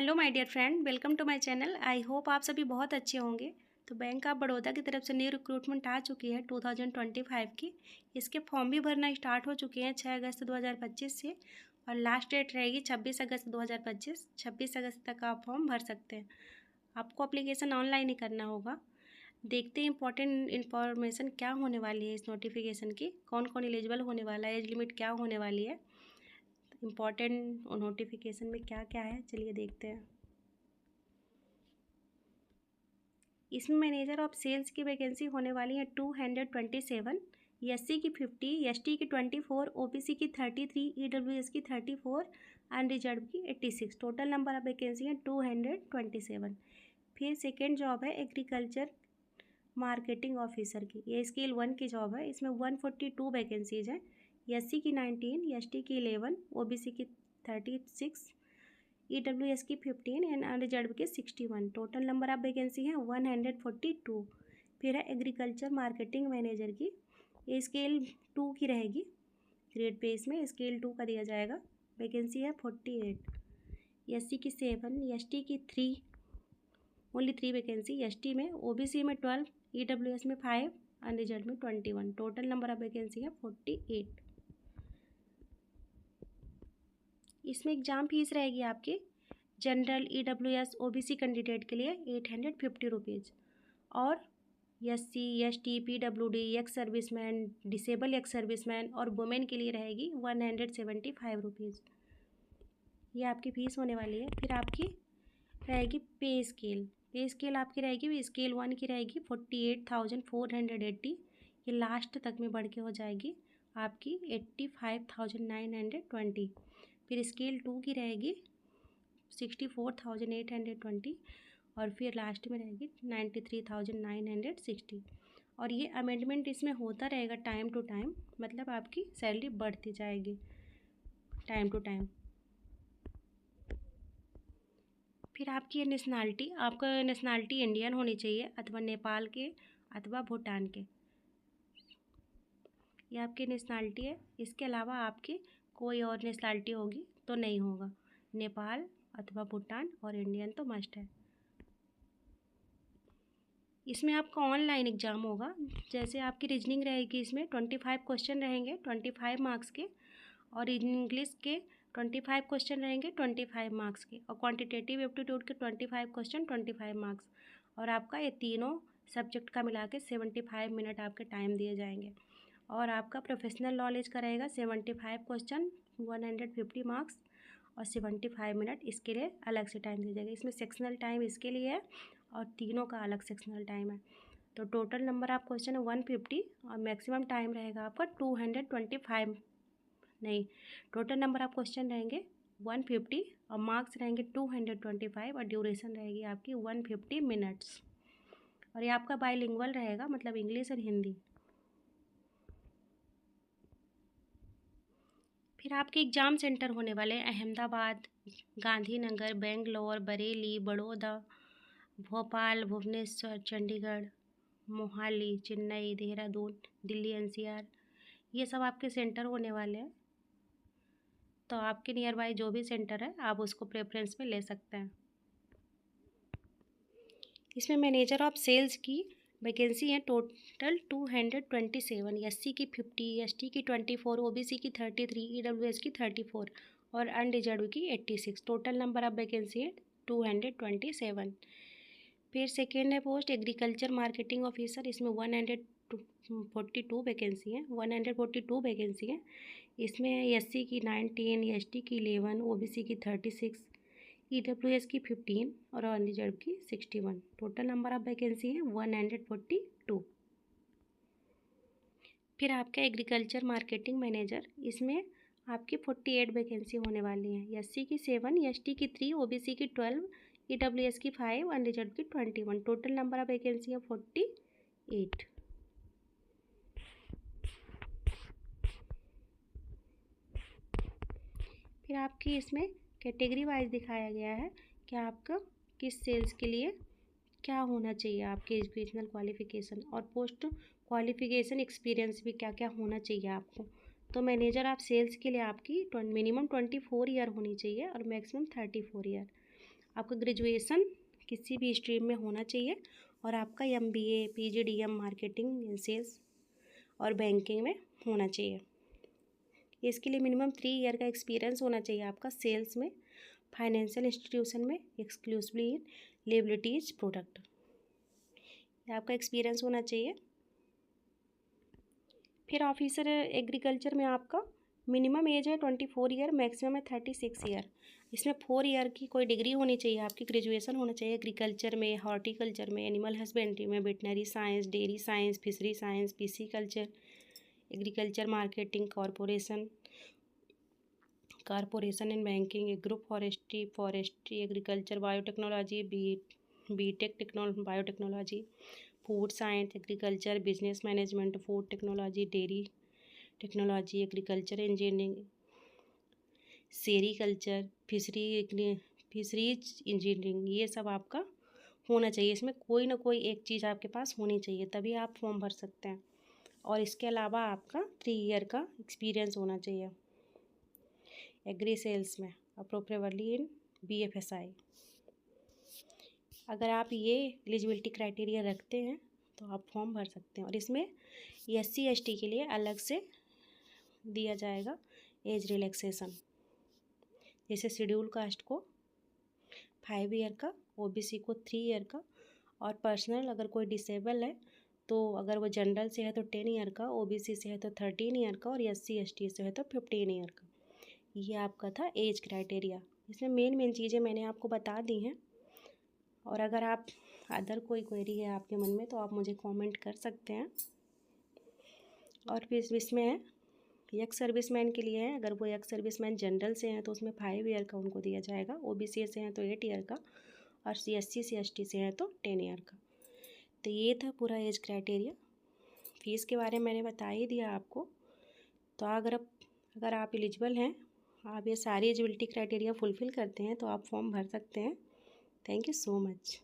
Hello my dear friend, welcome to my channel. I hope आप सभी बहुत अच्छे होंगे। तो बैंक ऑफ बड़ौदा की तरफ से न्यू रिक्रूटमेंट आ चुकी है 2025 की। इसके फॉर्म भी भरना स्टार्ट हो चुके हैं 6 अगस्त 2025 से, और लास्ट डेट रहेगी 26 अगस्त 2025। 26 अगस्त तक आप फॉर्म भर सकते हैं। आपको अप्लीकेशन ऑनलाइन ही करना होगा। देखते हैं इंपॉर्टेंट इन्फॉर्मेशन क्या होने वाली है इस नोटिफिकेशन की, कौन कौन एलिजिबल होने वाला है, एज लिमिट क्या होने वाली है, इम्पॉर्टेंट नोटिफिकेशन में क्या क्या है, चलिए देखते हैं। इसमें मैनेजर ऑफ सेल्स की वैकेंसी होने वाली है 227, एससी की 50, एसटी की 24, ओबीसी की 33, ईडब्ल्यूएस की 34, अनरिजर्व की 86। टोटल नंबर ऑफ वैकेंसी है 227। फिर सेकेंड जॉब है एग्रीकल्चर मार्केटिंग ऑफिसर की। ये स्केल 1 की जॉब है। इसमें 142 वैकेंसीज हैं। एससी की 19, एसटी की 11, ओबीसी की 36, ईडब्ल्यूएस की 15 एंड अनरिजर्व की 61। टोटल नंबर ऑफ वैकेंसी है 142। फिर है एग्रीकल्चर मार्केटिंग मैनेजर की। ये स्केल 2 की रहेगी। ग्रेड पे इसमें स्केल 2 का दिया जाएगा। वैकेंसी है 48। एससी की 7, एसटी की 3, ओनली 3 वैकेंसी। एसटी में, ओबीसी में 12, ईडब्ल्यूएस में 5, अनरिजर्व में 21। टोटल नंबर ऑफ वैकेंसी है 48। इसमें एग्ज़ाम फीस रहेगी आपकी जनरल, ईडब्ल्यूएस, ओबीसी कैंडिडेट के लिए 850 रुपीज़, और SC, ST, PWD, ex serviceman, disable ex serviceman और वुमेन के लिए रहेगी 175 रुपीज़। ये आपकी फ़ीस होने वाली है। फिर आपकी रहेगी पे स्केल। पे स्केल आपकी रहेगी स्केल 1 की रहेगी 48,480। ये लास्ट तक में बढ़ के हो जाएगी आपकी 85,920। फिर स्केल 2 की रहेगी 64,820, और फिर लास्ट में रहेगी 93,960। और ये अमेंडमेंट इसमें होता रहेगा टाइम टू टाइम, मतलब आपकी सैलरी बढ़ती जाएगी टाइम टू टाइम। फिर आपकी नेशनैलिटी, आपका नेशनैलिटी इंडियन होनी चाहिए अथवा नेपाल के अथवा भूटान के, ये आपकी नेशनैलिटी है। इसके अलावा आपकी कोई और नेशनैलिटी होगी तो नहीं होगा। नेपाल अथवा भूटान और इंडियन तो मस्ट है। इसमें आपका ऑनलाइन एग्ज़ाम होगा। जैसे आपकी रीजनिंग रहेगी, इसमें 25 क्वेश्चन रहेंगे 25 मार्क्स के, और इंग्लिश के 25 क्वेश्चन रहेंगे 25 मार्क्स के, और क्वांटिटेटिव एप्टीट्यूड के 25 क्वेश्चन 25 मार्क्स। और आपका ये तीनों सब्जेक्ट का मिला के 75 मिनट आपके टाइम दिए जाएंगे। और आपका प्रोफेशनल नॉलेज का रहेगा 75 क्वेश्चन 150 मार्क्स और 75 मिनट, इसके लिए अलग से टाइम दिया जाएगा। इसमें सेक्शनल टाइम इसके लिए है और तीनों का अलग सेक्शनल टाइम है। तो टोटल नंबर ऑफ क्वेश्चन है 150, और मैक्सिमम टाइम रहेगा आपका 225, नहीं, टोटल नंबर ऑफ क्वेश्चन रहेंगे 150 और मार्क्स रहेंगे 225, और ड्यूरेशन रहेगी आपकी 150 मिनट्स। और ये आपका बाइलिंगुअल रहेगा, मतलब इंग्लिश और हिंदी। फिर आपके एग्ज़ाम सेंटर होने वाले हैं अहमदाबाद, गांधीनगर, बेंगलोर, बरेली, बड़ौदा, भोपाल, भुवनेश्वर, चंडीगढ़, मोहाली, चेन्नई, देहरादून, दिल्ली एनसीआर, ये सब आपके सेंटर होने वाले हैं। तो आपके नियर बाई जो भी सेंटर है आप उसको प्रेफरेंस में ले सकते हैं। इसमें मैनेजर ऑफ सेल्स की वैकेंसी है टोटल 227, एससी की 50, एसटी की 24, ओबीसी की 33, ईडब्ल्यूएस की 34 और अनरिजर्व की 86। टोटल नंबर ऑफ वैकेंसी है 227। फिर सेकेंड है पोस्ट एग्रीकल्चर मार्केटिंग ऑफिसर। इसमें 142 वैकेंसी है, 142 वैकेंसी है। इसमें एससी की 19, एसटी की 11, ओबीसी की 36, ईडब्ल्यूएस की 15 और अनरिजर्व की 61। टोटल नंबर ऑफ वैकेंसी है 142। फिर आपका एग्रीकल्चर मार्केटिंग मैनेजर, इसमें आपकी 48 वैकेंसी होने वाली हैं। एससी की 7, एसटी की 3, ओबीसी की 12, ईडब्ल्यूएस की 5, अनरिजर्व की 21। टोटल नंबर ऑफ वैकेंसी है 48। फिर आपकी इसमें कैटेगरी वाइज दिखाया गया है कि आपका किस सेल्स के लिए क्या होना चाहिए, आपके एजुकेशनल क्वालिफ़िकेशन और पोस्ट क्वालिफ़िकेशन एक्सपीरियंस भी क्या क्या होना चाहिए आपको। तो मैनेजर ऑफ सेल्स के लिए आपकी मिनिमम 24 ईयर होनी चाहिए और मैक्सिमम 34 ईयर। आपका ग्रेजुएशन किसी भी स्ट्रीम में होना चाहिए और आपका MBA PGDM मार्केटिंग सेल्स और बैंकिंग में होना चाहिए। इसके लिए मिनिमम 3 ईयर का एक्सपीरियंस होना चाहिए आपका सेल्स में, फाइनेंशियल इंस्टीट्यूशन में, एक्सक्लूसिवली इन लिएबिलिटीज प्रोडक्ट, आपका एक्सपीरियंस होना चाहिए। फिर ऑफिसर एग्रीकल्चर में आपका मिनिमम एज है 24 ईयर, मैक्सिमम है 36 ईयर। इसमें 4 ईयर की कोई डिग्री होनी चाहिए, आपकी ग्रेजुएशन होना चाहिए एग्रीकल्चर में, हॉर्टिकल्चर में, एनिमल हस्बेंड्री में, veterinary science, dairy science, fishery science, pisciculture, agriculture marketing, corporation in banking, agro forestry, agriculture, biotechnology, BTech biotechnology, food science, agriculture, business management, food technology, dairy technology, agriculture engineering, sericulture, fisheries engineering, ये सब आपका होना चाहिए। इसमें कोई ना कोई एक चीज़ आपके पास होनी चाहिए, तभी आप फॉर्म भर सकते हैं। और इसके अलावा आपका 3 ईयर का एक्सपीरियंस होना चाहिए एग्री सेल्स में, अप्रोप्रिएटली इन BFSI। अगर आप ये एलिजिबिलिटी क्राइटेरिया रखते हैं तो आप फॉर्म भर सकते हैं। और इसमें SC ST के लिए अलग से दिया जाएगा एज रिलैक्सेशन, जैसे शेड्यूल कास्ट को 5 ईयर का, OBC को 3 ईयर का, और पर्सनल अगर कोई डिसेबल है तो अगर वो जनरल से है तो 10 ईयर का, OBC से है तो 13 ईयर का, और SC ST से है तो 15 ईयर का। ये आपका था एज क्राइटेरिया। इसमें मेन चीज़ें मैंने आपको बता दी हैं। और अगर आप अदर कोई क्वेरी है आपके मन में तो आप मुझे कमेंट कर सकते हैं। और फिर इसमें है एक्स सर्विसमैन के लिए है, अगर वो एक्स सर्विसमैन जनरल से हैं तो उसमें 5 ईयर का उनको दिया जाएगा, OBC से हैं तो 8 ईयर का, और SC ST से हैं तो 10 ईयर का। तो ये था पूरा एज क्राइटेरिया। फ़ीस के बारे में मैंने बता ही दिया आपको। तो अगर आप एलिजिबल हैं, आप ये सारी एलिजिबिलिटी क्राइटेरिया फुलफ़िल करते हैं तो आप फॉर्म भर सकते हैं। Thank you so much.